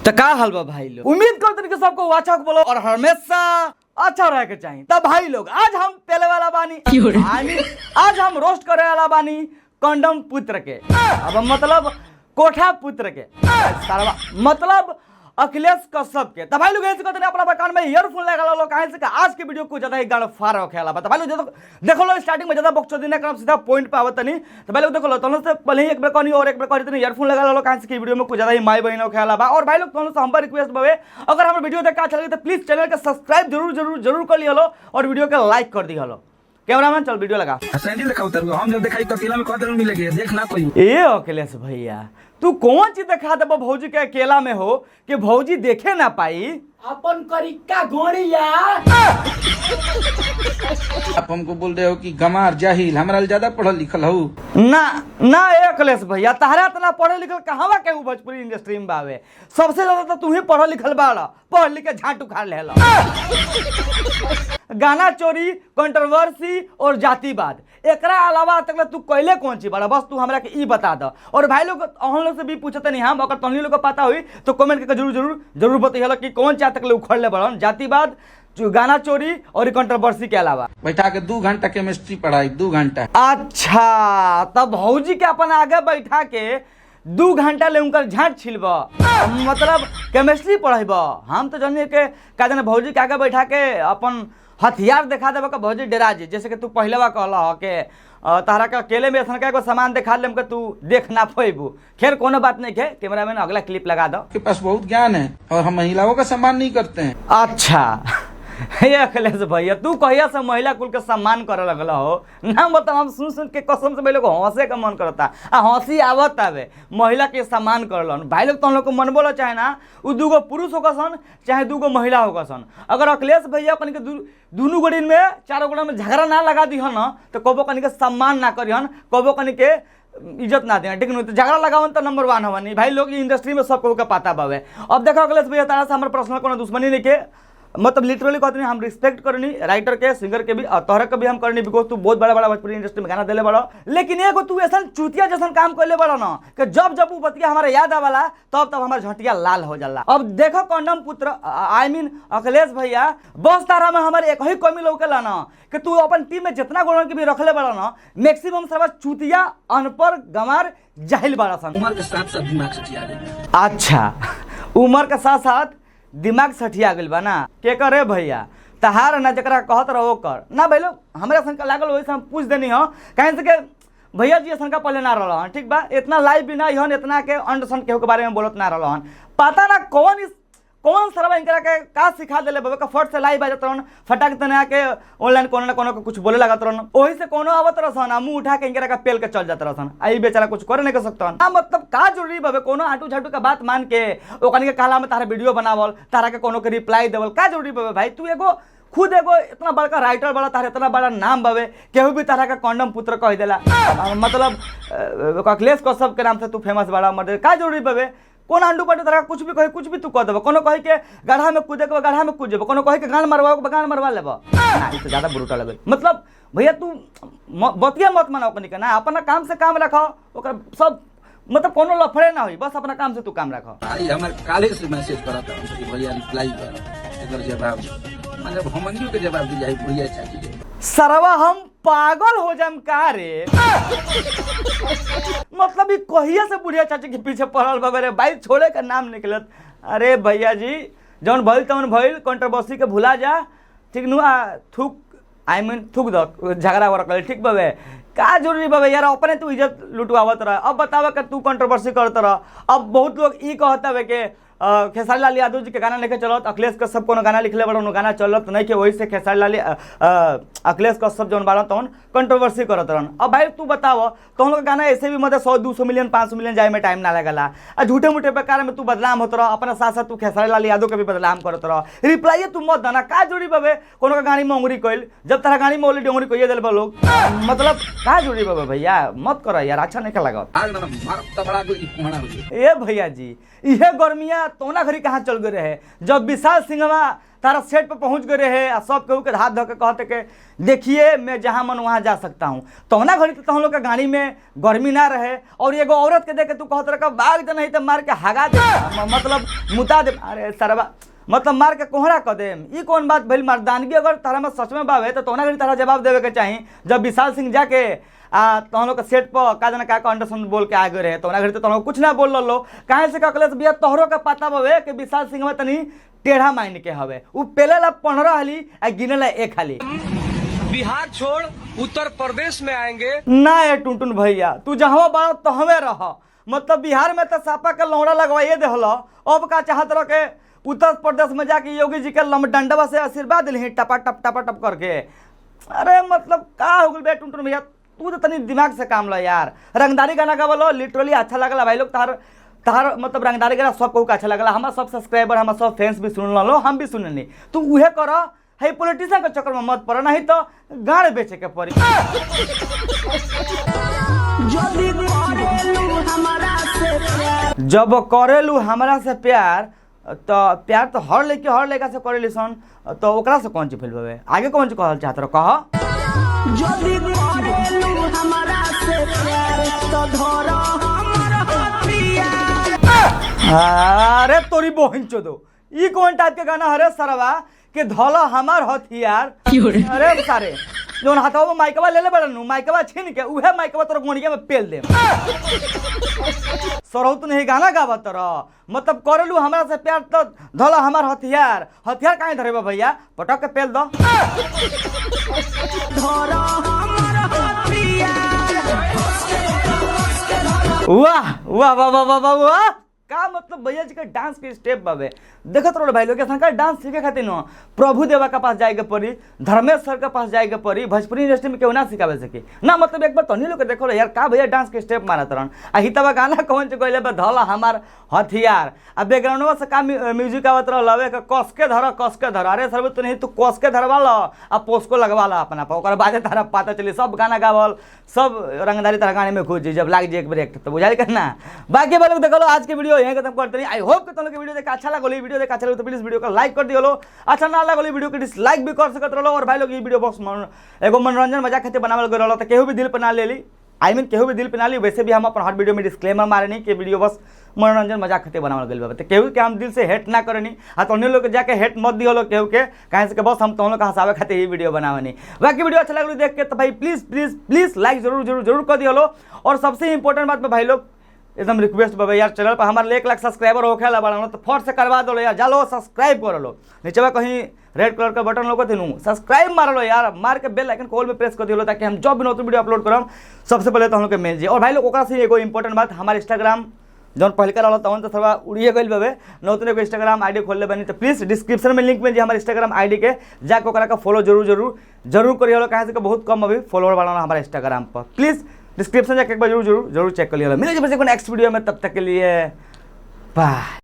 तो का हाल बा भाई लोग, उम्मीद करते कि सबको अच्छा बोलो और हमेशा अच्छा रह के चाहिए। तब भाई लोग आज हम पहले वाला बानी आज हम रोस्ट करे वाला बानी कंडम पुत्र के, अब मतलब कोठा पुत्र के, मतलब अखिलेश कश्यप के। तब भाई लोग ऐसे कहते हैं अपना कान में ईयरफोन लगा लो काहे से कि आज के वीडियो को ज्यादा ही गाड़ फार रखेला। भाई लोग देखो लो स्टार्टिंग में ज्यादा बकचोदी ना करम, सीधा पॉइंट पे आवत नहीं। तो भाई लोग देखो लो तोनो से पहले ही एक बार कहनी और एक बार कहनी तो ईयरफोन लगा लो काहे से कि वीडियो में कुछ ज्यादा ही माई बहनों खेला बा। और भाई लोग तोनो से हम पर रिक्वेस्ट बावे, अगर हमारा वीडियो देख के अच्छा लगे तो प्लीज चैनल के सब्सक्राइब जरूर कर लियो और वीडियो के लाइक कर दियो। कैमरामैन चल वीडियो लगा। हम जब दिखाई तो अकेला में कदर मिलेगी देखना कोई। ए अखिलेश भैया तू कौन चीज दिखा दे भौजी के अकेला में हो कि भौजी देखे ना पाई अपन करिका गोड़िया। आप हमको बोल रहे हो कि गमार जाहिल, हमारा ज्यादा पढ़ल लिखल हो ना ए अखिलेश भैया तहरा इतना पढ़े लिखल कहवा के भोजपुरी इंडस्ट्री में बावे। सबसे ज्यादा तो तू ही पढ़ल लिखल बाड़ा, पढ़ लिख के झाट उखाड़ लेला। गाना चोरी, कंट्रोवर्सी और जातिवाद, एकरा अलावा तक तू कैले कौन चीज बड़ा, बस तू हमरा के ई बता द। और भाई लोग हम लोग से भी पूछते नहीं हम, अगर तुम लोग को पता हुई तो कमेंट करके जरूर बताइए कि कौन चाह तक उखड़ ले बड़न, जातिवाद, गाना चोरी और कंट्रोवर्सी के अलावा। बैठा के 2 घंटा केमिस्ट्री पढ़ाई, 2 घंटा। अच्छा तब भौजी के अपन आगे बैठा के 2 घंटा ले उनकर झाट छिलब, मतलब केमिस्ट्री पढ़ेब। हम तो जानिए के का जाने भौजी के आगे बैठा के अपन हथियार दिखा देबा का भौजी डरा जी, जैसे कि तू पहले बा कहला के तारा का अकेले में ऐसा एगो सामान दिखा लेम के तू देख ना पेबू। खैर कोनो बात नहीं है, कैमरामैन अगला क्लिप लगा दो। के पास बहुत ज्ञान है और हम महिलाओं का सम्मान नहीं करते हैं। अच्छा ये अखिलेश भैया तू कहिया से महिला कुल के सम्मान करे लगल हो ना, मतलब हम सुन के कसम से भाई लोग हंसे का मन करता आ हंसी आवत आवे महिला के सम्मान करलन। भाई लोग तुम लोग को मन बोला चाहे ना उ 2 पुरुष होगा सन चाहे 2 महिला होगा सन, अगर अखिलेश भैया अपन के दोनों गोड़ी में 4 गोड़ा में झगड़ा ना लगा दी हन तो कबो कनी के सम्मान ना करिहन, कबो कनी के इज्जत ना देना, ठीक नहीं। तो झगड़ा लगावन तो नंबर 1 हवा नहीं भाई लोग, इंडस्ट्री में सब का पता बावे। अब देखो अखिलेश भैया तारा से हमारे पर्सनल कोनो दुश्मनी नहीं के, मतलब लिटरली कहते हैं हम रिस्पेक्ट करनी राइटर के, सिंगर के भी और तोहरा के भी हम करनी, बिकॉज तू बहुत बड़ा भोजपुरी इंडस्ट्री में गाना देले बड़ा। लेकिन एगो तू ऐसा चूतिया जैसा काम करले बड़ा ना कि जब वो बतिया हमारे याद आवाला तब हमारे झटिया लाल हो जाला। अब देखो कंडम पुत्र आई मीन अखिलेश भैया, बस तारा में हमारे एक ही कमी लौकेला ना कि तू अपन टीम में जितना गोड़न के भी रखले बड़ा ना मैक्सिमम सब चूतिया, अनपढ़, गंवार, जाहिल बड़ा सन। उम्र के साथ साथ दिमाग सठिया गया। अच्छा उम्र के साथ साथ दिमाग सठिया गइल बा ना के करे भैया, तहार ना जरा कहत रहो कर ना भाई लोग हमारे सन का लागल वैसे हम पूछ देनी हो कहीं से के भैया जी सन का पहले ना रहन, ठीक बा इतना लाइव भी ना हन, इतना के अंडसन के बारे में बोलत ना रहन, पता ना कौन सरवा इनकरा के का सिखा देले बाबा का फट से लाइव बाजत रहन, फटाक तना के ऑनलाइन कोनो ना कोनो कुछ बोले लागत रहन, ओही से कोनो आवत रहन मुंह उठा के इनकरा का पेल के चल जात रहन। आई बेचारा कुछ करे नहीं कर सकता ना, मतलब का जरूरी बाबे कोनो आटू झाटू का बात मान के ओकनी के कहला में तारा वीडियो बनावल, तारा के कोनो के रिप्लाई देवल, का जरूरी बाबे भाई। तू एगो खुद एगो इतना बड़का राइटर बड़ा, तारा इतना बड़ा नाम बाबे, केहू भी तारा का कंडम पुत्र कह देला, मतलब अखिलेश कश्यप के नाम से तू फेमस बड़ा, मतलब का जरूरी बाबे। कौन आंडू पाटू तरह कुछ भी कहे कुछ भी तू कह देबो, कोनो कहे के गड्ढा में कूदे के गड्ढा में कूद जेबो, कोनो कहे के गान मरवा लेबो ना, इससे ज्यादा ब्रूटल लगे। मतलब भैया तू बतिया मत मानो कनी के ना, अपना काम से काम रखो, ओकर सब मतलब कोनो लफड़े ना होई, बस अपना काम से तू काम रखो। भाई हमारे काले से मैसेज करा था कि भैया रिप्लाई कर, एकर जवाब मतलब हमनियो के जवाब दी जाई भैया चाहिए। सरवा हम पागल हो जाम का रे, मतलब कहिया से बुढ़िया चाची के पीछे पड़ल बाबा रे भाई, छोड़े का नाम निकलत। अरे भैया जी जौन भइल तौन भइल, कंट्रोवर्सी के भुला जा, ठीक नु थूक आई मीन थूक दो झगड़ा वगड़ा, ठीक बाबे का जरूरी बाबे यार, अपने तू इज्जत लुटवावत रह। अब बतावा कि तू कंट्रोवर्सी करत रह। अब बहुत लोग ई कहता है कि खेसारी लाल यादव जी के गाना लेके चलत, अखिलेश कश्यप कोनो गाना लिखले बड़ा गाना चलत नहीं के, वही से खेसारी लाल अखिलेश कश्यप जौन बाड़ा तौन कंट्रोवर्सी करत रहन। अब भाई तू बताव तो हम लोग गाना ऐसे भी मतलब 100-200 मिलियन 500 मिलियन जाए में टाइम ना लगला, झूठे मूठे प्रकार में तू बदनाम होत रह, अपने साथ साथ तू खेसारी लाल यादव के भी बदनाम करत रह, रिप्लाई तू मत देना, का जोड़ी बाबे कोनो का गाड़ी में उंगली कइल, जब तारा गाड़ी में ऑलरेडी उंगली कइए देल बा लोग, मतलब का जोड़ी बाबे भैया मत कर यार, अच्छा नहीं लगा। ए भैया जी इहे गर्मिया तोना घड़ी कहाँ चल गए रहे जब विशाल सिंहवा तारा सेट पर पहुंच गए रहे आ सब केहू के हाथ धो के कहते के देखिए मैं जहाँ मन वहाँ जा सकता हूँ। तोना घड़ी तो हम लोग के गाड़ी में गर्मी ना रहे और एगो औरत के देख के तू कहत रहा बाग नहीं तो मार के हगा दे मतलब मुता दे। अरे सरवा मतलब मार के कोहरा कर देम ई कौन बात भइल। मर्दानगी अगर तारा में सच में बावे तो तोना घड़ी तारा जवाब देवे के चाही। जब विशाल सिंह जाके तो हम लोग के सेट पर का जना का अंडरस्टैंड बोल के आगे रहे तो घड़ी तो कुछ ना बोल लो काहे से ककलेस बिया तोहरो का पता बवे कि विशाल सिंह में तनी टेढ़ा माइंड के हवे उ पेलेला 15 हाली आ गिनेला 1 हाली। बिहार छोड़ उत्तर प्रदेश में आएंगे ना ये टुनटुन भैया तू जहाँ बड़ा तो हमें रह मतलब बिहार में तो सापा के लौड़ा लगवाइए देहल अब का चाहत रह के उत्तर प्रदेश में जाके योगी जी के लमडंडवा से आशीर्वाद दिली टपा टप करके। अरे मतलब का हो गल बे टुनटुन भैया तू तो तनी दिमाग से काम लो यार। रंगदारी गाना गावलो लिटरली अच्छा लगला भाई लोग तार मतलब रंगदारी गाना सब को अच्छा लगला। हमारा सब सब्सक्राइबर हमारा सब फैंस भी सुन लो हम भी सुननी तू उहे कर है पॉलिटिशियन के चक्कर में मत पड़ नहीं तो गाड़ बेचे के पड़ी। जब करेलू हमारा से प्यार तो हर लड़का से करेली सन तो ओकरा से कौन चीज फैल बावे आगे कौन चीज कहल चाहत रह कह। अरे तोरी बहन चोदो ई कौन टाइप के गाना हरे सरवा के धौला हमार हथियार। अरे सारे जोन हाथवा में माइकवा ले बड़नू माइकवा छीन के उहे माइकवा तोर गोनिया में पेल दे। सरहु तू नहीं गाना गावत रह मतलब करेलू हमरा से प्यार तो धौला हमार हथियार काहे धरेबा भैया पटक के पेल दो। वाह वाह वाह वाह वाह वाह का मतलब भैया जी का डांस के स्टेप बाबे देखत रहो भाई लोग के डांस सीखे खातिर न प्रभु देवा के पास जाएगा पड़ी धर्मेश सर के पास जाएगा पड़ी भोजपुरी इंडस्ट्री में क्यों ना सिखावे सके ना मतलब एक बार तनी लोग देखो यार का भैया डांस के स्टेप मारत रहन आ हितवा गाना कौन से कहले बे धला हमार हथियार आ बैकग्राउंडवा से का म्यूजिक आवत रह लवे के कस के धर अरे सर तू नहीं तू कस के धरवा ल आ पोस्को लगवा ला अपना पर ओकर बाद तारा पता चली सब गाना गावल सब रंगदारी तारा गाने में खोज जब लाग जे एक ब्रेक तो बुझाई करना। बाकी बार देखो आज के वीडियो यहीं खत्म करते हैं। आई होप कि तुम लोग वीडियो देखा अच्छा लगा वीडियो देखा अच्छा लगे तो प्लीज वीडियो को लाइक कर दियो अच्छा ना लगा वीडियो को डिसलाइक भी कर सकते रहो। और भाई लोग ये वीडियो बॉक्स एगो मनोरंजन मजाक खातिर बनावल गए रहा केहू भी दिल पर ना ले ली केहू भी दिल पे ना ली। वैसे भी हम अपन हर वीडियो में डिस्क्लेमर मारे नहीं कि वीडियो बस मनोरंजन मजाक खातिर बनावल गइल बा तो केहू के हम दिल से हेट ना करनी आ तो लोग जाके हेट मत दियो लोग केहू के कहीं से बस हम तो लोग हंसावे खातिर ही वीडियो बनावनी। बाकी वीडियो अच्छा लगा देख के तो भाई प्लीज प्लीज प्लीज लाइक जरूर कर दियो। और सबसे इंपॉर्टेंट बात में भाई लोग एकदम रिक्वेस्ट बाबा यार चैनल पर हमारे 1 लाख सब्सक्राइबर होखे ला बड़ा तो फट से करवा दो यार जालो सब्सक्राइब कर लो नीचे कहीं रेड कलर का बटन लोग थे सब्सक्राइब मार लो यार मार के बेल आइकन कॉल में प्रेस कर दियो ताकि हम जब भी नौतन वीडियो अपलोड करम सबसे पहले तो हम लोग के मिल जाए। और भाई लोग ओकरा से एगो इंपॉर्टेंट बात हमारे इंस्टाग्राम जौन पहले का रहा तवन तो थोड़ा उड़िए गई बाबे नौतन एगो इंस्टाग्राम आईडी खोल ले बनी तो प्लीज डिस्क्रिप्शन में लिंक में हमारे इंस्टाग्राम आईडी के जाके ओकरा का फॉलो जरूर करिए कहीं से बहुत कम अभी फॉलोअर बढ़ाना हमारे इंस्टाग्राम पर प्लीज डिस्क्रिप्शन जाके एक बार जरूर चेक कर लिया। मिलेंगे बस नेक्स्ट वीडियो में तब तक के लिए बाय।